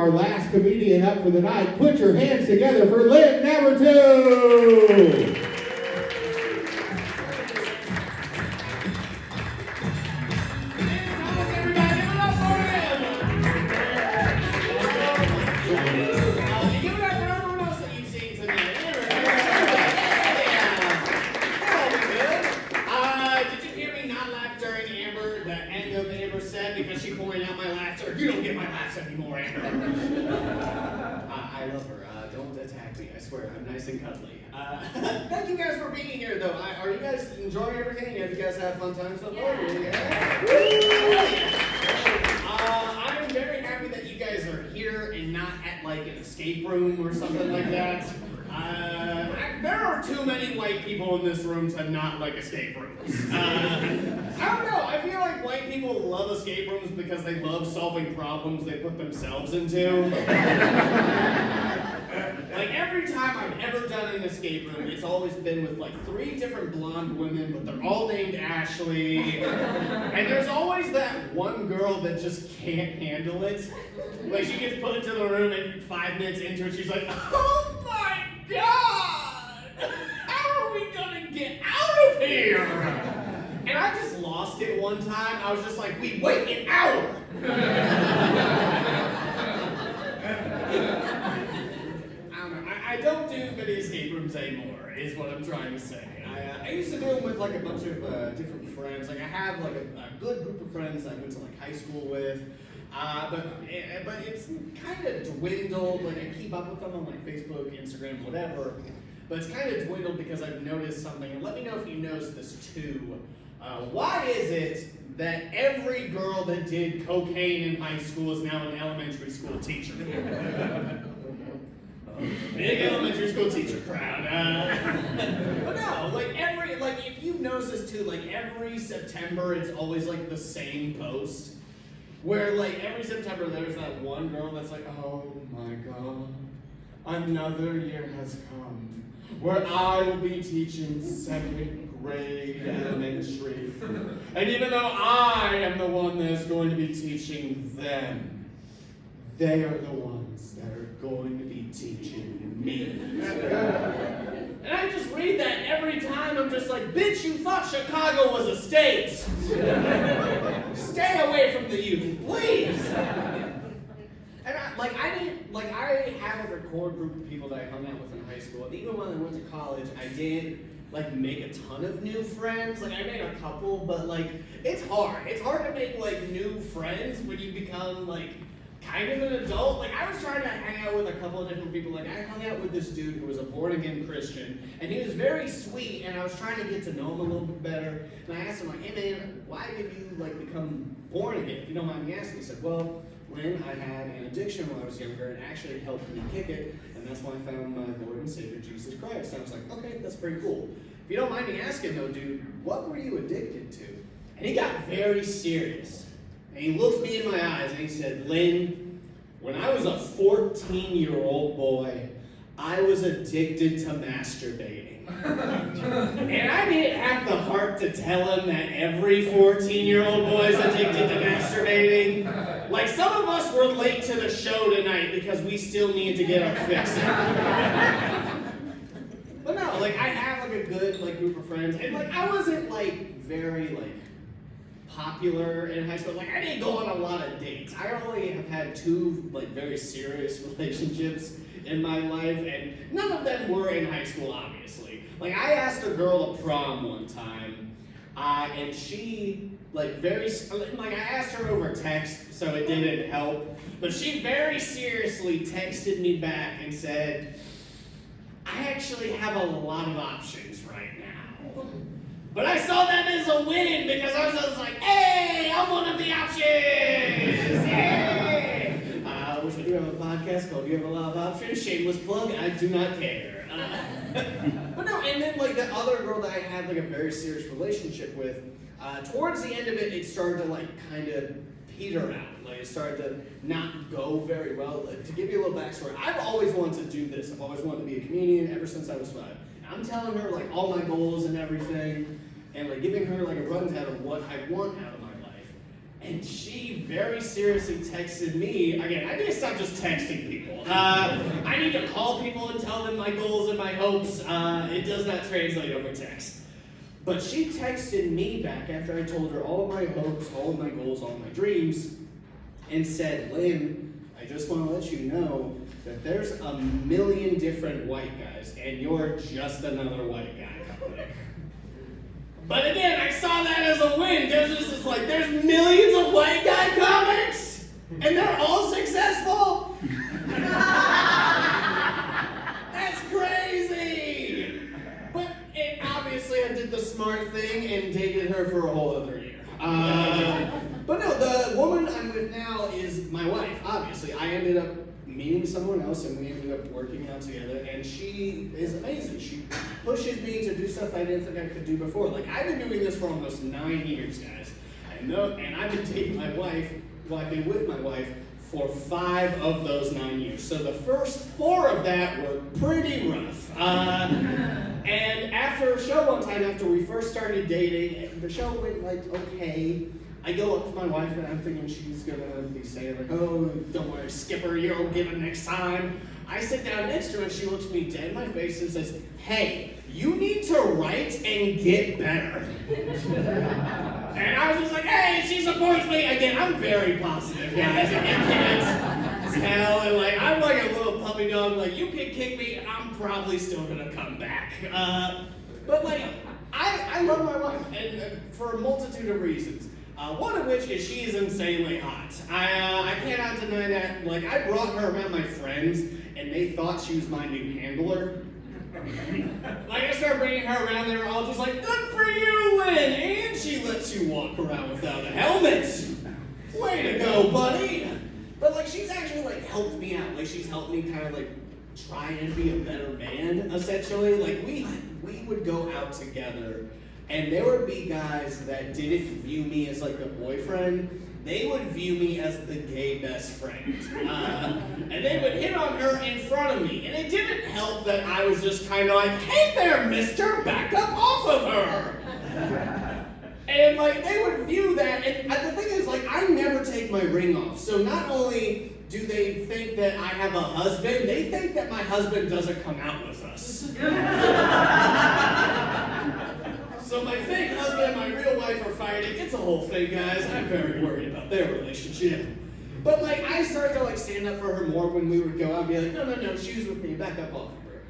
our last comedian up for the night. Put your hands together for Lynn Navratil. Because she pointed out my laughter. You don't get my laughs anymore, Amber. I love her. Don't attack me. I swear, I'm nice and cuddly. Thank you guys for being here, though. Are you guys enjoying everything? Have you guys had a fun time so far? Yeah. I'm very happy that you guys are here and not at like an escape room or something like that. There are too many white people in this room to not like escape rooms. I don't know. I feel like white people love escape rooms because they love solving problems they put themselves into. Like every time I've ever done an escape room, it's always been with like 3 different blonde women, but they're all named Ashley. And there's always that one girl that just can't handle it. Like she gets put into the room and 5 minutes into it, she's like, oh my God! How are we gonna get out of here? And I just lost it one time. I was just like, we wait an hour! I don't do many escape rooms anymore, is what I'm trying to say. I used to do them with like a bunch of different friends. Like I have like a good group of friends I went to like high school with. But it's kind of dwindled. Like I keep up with them on like Facebook, Instagram, whatever. But it's kind of dwindled because I've noticed something. And let me know if you noticed this too. Why is it that every girl that did cocaine in high school is now an elementary school teacher? Big elementary school teacher crowd. But no, like if you've noticed this too, like every September it's always like the same post. Where like every September there's that one girl that's like, oh my God, another year has come where I will be teaching 2nd grade elementary. And even though I am the one that's going to be teaching them, they are the ones that are going to be teaching me. And I just read that every time. I'm just like, bitch, you thought Chicago was a state. Stay away from the youth, please. And I have a core group of people that I hung out with in high school. And even when I went to college, I did like make a ton of new friends. Like I made a couple, but like it's hard. It's hard to make like new friends when you become like kind of an adult. Like I was trying to hang out with a couple of different people. Like I hung out with this dude who was a born-again Christian, and he was very sweet, and I was trying to get to know him a little bit better. And I asked him like, hey man, why did you like become born again? If you don't mind me asking. He said, well, when I had an addiction when I was younger, it actually helped me kick it, and that's when I found my Lord and Savior Jesus Christ. And I was like, okay, that's pretty cool. If you don't mind me asking though, dude, what were you addicted to? And he got very serious. And he looked me in my eyes and he said, Lynn, when I was a 14-year-old boy, I was addicted to masturbating. And I didn't have the heart to tell him that every 14-year-old boy is addicted to masturbating. Like some of us were late to the show tonight because we still need to get our fix in. But no, like I have like a good like group of friends, and like I wasn't like very like popular in high school. Like I didn't go on a lot of dates. I only have had 2 like very serious relationships in my life, and none of them were in high school, obviously. Like I asked a girl to prom one time, and she like I asked her over text, so it didn't help. But she very seriously texted me back and said, I actually have a lot of options right now. But I saw that as a win because I was just like, hey, I'm one of the options! Yay! Which we do have a podcast called You Have a Lot of Options. Shameless plug, I do not care. But no, and then like the other girl that I had like a very serious relationship with, towards the end of it, it started to like kind of peter out. Like it started to not go very well. Like, to give you a little backstory, I've always wanted to do this. I've always wanted to be a comedian ever since I was 5. I'm telling her like all my goals and everything, and like giving her like a rundown of what I want out of my life. And she very seriously texted me, again, I need to stop just texting people. I need to call people and tell them my goals and my hopes. It does not translate over text. But she texted me back after I told her all of my hopes, all of my goals, all of my dreams, and said, Lynn, I just want to let you know that there's a million different white guys, and you're just another white guy. But again, I saw that as a win. There's millions of white guy comics, and they're all successful. That's crazy. But obviously, I did the smart thing and dated her for a whole other year. But no, the woman I'm with now is my wife. Obviously, I ended up meeting someone else, and we ended up working out together, and she is amazing. She pushes me to do stuff I didn't think I could do before. Like, I've been doing this for almost 9 years, guys. And I've been dating my wife, well, I've been with my wife for 5 of those 9 years. So the first 4 of that were pretty rough. And after a show one time, after we first started dating, the show went like, okay. I go up to my wife and I'm thinking she's gonna be saying like, oh, don't worry, Skipper, you'll get it next time. I sit down next to her and she looks me dead in my face and says, hey, you need to write and get better. And I was just like, hey, she supports me. Again, I'm very positive, guys. You can't tell. And like, I'm like a little puppy dog. Like, you can kick me and I'm probably still gonna come back. But like, I love my wife and for a multitude of reasons. One of which is she is insanely hot. I cannot deny that. Like, I brought her around my friends, and they thought she was my new handler. Like, I started bringing her around, they were all just like, good for you, Lynn! And she lets you walk around without a helmet! Way to go, buddy! But, like, she's actually, like, helped me out. Like, she's helped me kind of, like, try and be a better man, essentially. Like, we would go out together, and there would be guys that didn't view me as like a boyfriend. They would view me as the gay best friend. And they would hit on her in front of me. And it didn't help that I was just kind of like, hey there, mister, back up off of her. And like, they would view that. And the thing is, like, I never take my ring off. So not only do they think that I have a husband, they think that my husband doesn't come out with us. So my fake husband and my real wife are fighting. It's a whole thing, guys. I'm very worried about their relationship. But like, I started to like stand up for her more when we would go out and be like, no, she was with me, back up off of her.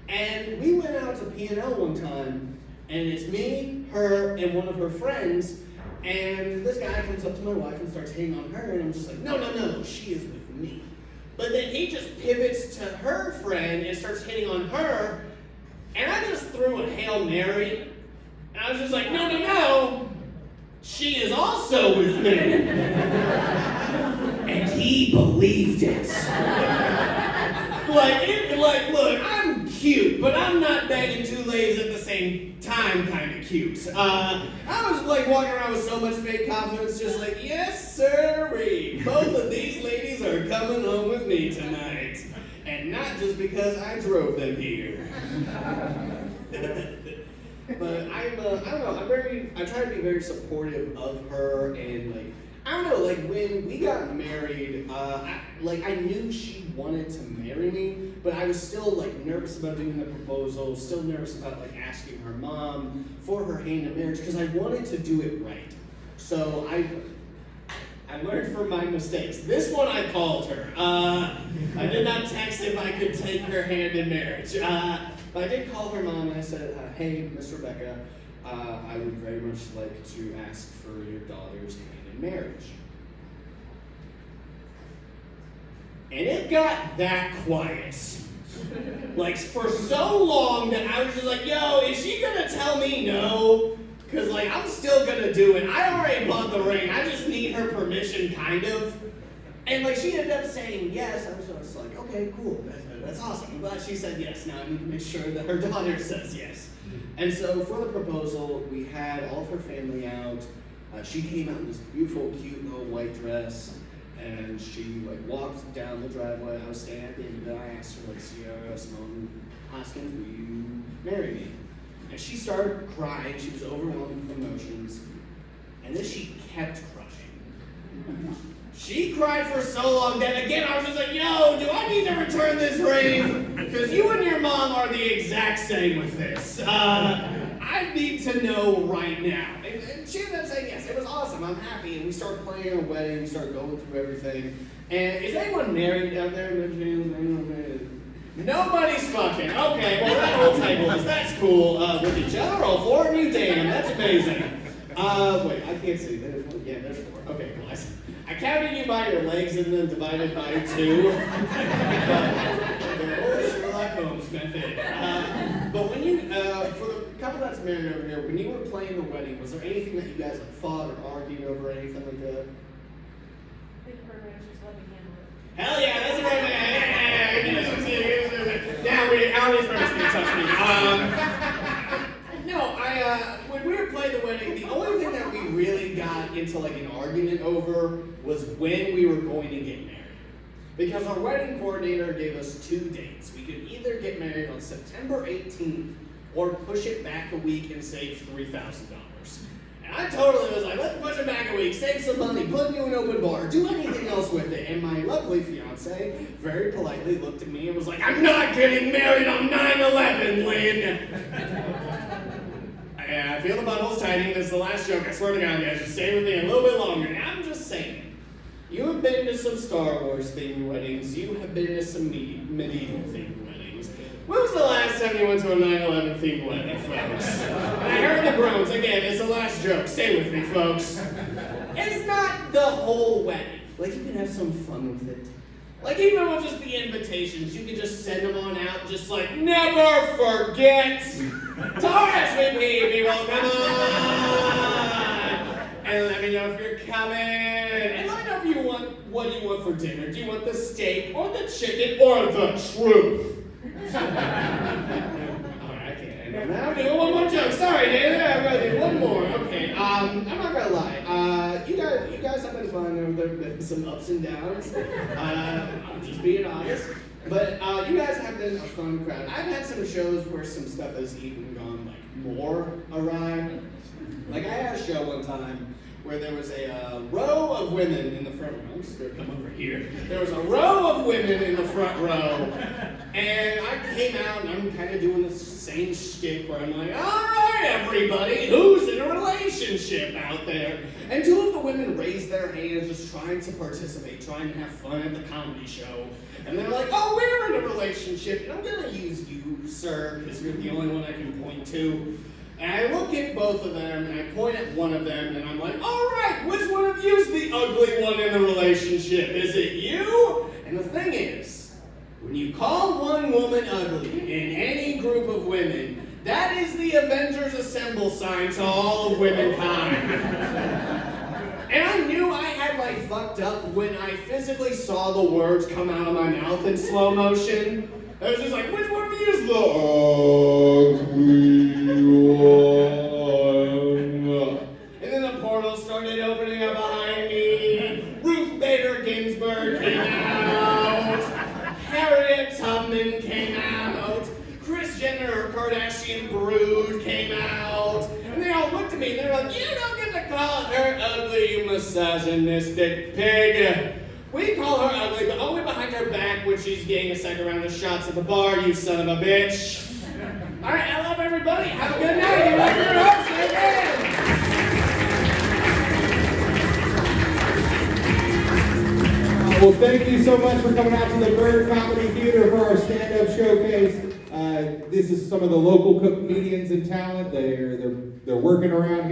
And we went out to P&L one time, and it's me, her, and one of her friends, and this guy comes up to my wife and starts hitting on her, and I'm just like, no, she is with me. But then he just pivots to her friend and starts hitting on her, and I just threw a Hail Mary. And I was just like, no, she is also with me. And he believed it. Look, I'm cute, but I'm not banging 2 ladies at the same time kind of cute. I was like walking around with so much fake confidence, just like, yes, sirree. Both of these ladies are coming home with me tonight. And not just because I drove them here. But I don't know, I try to be very supportive of her, and like, I don't know, like when we got married, I knew she wanted to marry me, but I was still like nervous about doing the proposal, still nervous about like asking her mom for her hand in marriage, because I wanted to do it right. So I learned from my mistakes. This one I called her. I did not text if I could take her hand in marriage. But I did call her mom and I said, hey, Miss Rebecca, I would very much like to ask for your daughter's hand in marriage. And it got that quiet. Like, for so long that I was just like, yo, is she gonna tell me no? Because, like, I'm still gonna do it. I already bought the ring. I just need her permission, kind of. And, like, she ended up saying yes. I was just like, okay, cool. That's awesome. I'm glad she said yes. Now I need to make sure that her daughter says yes. And so for the proposal, we had all of her family out. She came out in this beautiful, cute little white dress. And she, like, walked down the driveway. I was standing at the end of it. I asked her, like, Sierra Simone Hoskins, will you marry me? And she started crying. She was overwhelmed with emotions. And then she kept crying. She cried for so long that again I was just like, yo, do I need to return this ring? Because you and your mom are the exact same with this. I need to know right now. And she ended up saying yes. It was awesome. I'm happy. And we started planning a wedding. We started going through everything. And is anyone married out there? Nobody's fucking. Okay, well that whole table is. That's cool. With each other, all four of you? Damn, that's amazing. Wait, I can't see. There's one. Yeah, there's four. Okay, cool. I counted you by your legs and then divided by two. Sherlock Holmes method. But when you, for the couple that's married over here, when you were planning the wedding, was there anything that you guys like, fought or argued over, anything like that? I think her and she's letting him live. Hell yeah, that's a right man. Now we, Allie's parents can touch me. No, when we were playing the wedding, the only thing that we really got into like an argument over was when we were going to get married. Because our wedding coordinator gave us 2 dates. We could either get married on September 18th or push it back a week and save $3,000. And I totally was like, let's push it back a week, save some money, put you in an open bar, do anything else with it. And my lovely fiance very politely looked at me and was like, I'm not getting married on 9/11, Lynn. I feel the bundle's tightening. This is the last joke. I swear to God, guys, just stay with me a little bit longer. And I'm just saying. You have been to some Star Wars themed weddings. You have been to some medieval themed weddings. When was the last time you went to a 9/11 themed wedding, folks? I heard the groans. Again, it's the last joke. Stay with me, folks. It's not the whole wedding. Like, you can have some fun with it. Like, even with just the invitations, you can just send them on out, just like, never forget to RSVP, people, come on! And let me know if you're coming. And let me know if you want, what you want for dinner. Do you want the steak, or the chicken, or the truth? Alright, I can't end now. I'll do one more joke. Sorry, David, I'm gonna do one more. Okay, I'm not gonna lie. You guys have been fun. There have been some ups and downs. I'm just being honest. But you guys have been a fun crowd. I've had some shows where some stuff has even gone like more awry. Like I had a show one time where there was a row of women in the front row. I'm just gonna come over here. There was a row of women in the front row, and I came out and I'm kind of doing the same shtick where I'm like, all right, everybody, who's in a relationship out there? And 2 of the women raised their hands, just trying to participate, trying to have fun at the comedy show. And they're like, oh, we're in a relationship, and I'm gonna use you, sir, because you're the only one I can point to. And I look at both of them, and I point at one of them, and I'm like, all right, which one of you is the ugly one in the relationship? Is it you? And the thing is, when you call one woman ugly in any group of women, that is the Avengers Assemble sign to all of womankind. And I knew I had like fucked up when I physically saw the words come out of my mouth in slow motion. I was just like, which one of you is the ugly one? And then the portal started opening up behind me. Ruth Bader Ginsburg came out. Harriet Tubman came out. Kris Jenner, her Kardashian brood came out. And they all looked at me and they're like, you don't get to call her ugly, you misogynistic pig. We call her ugly, but only behind her back when she's getting a second round of shots at the bar, you son of a bitch. All right, I love everybody. Have a good night. You're like your host, amen. Well, thank you so much for coming out to the Bird Comedy Theater for our stand-up showcase. This is some of the local comedians and talent. They're working around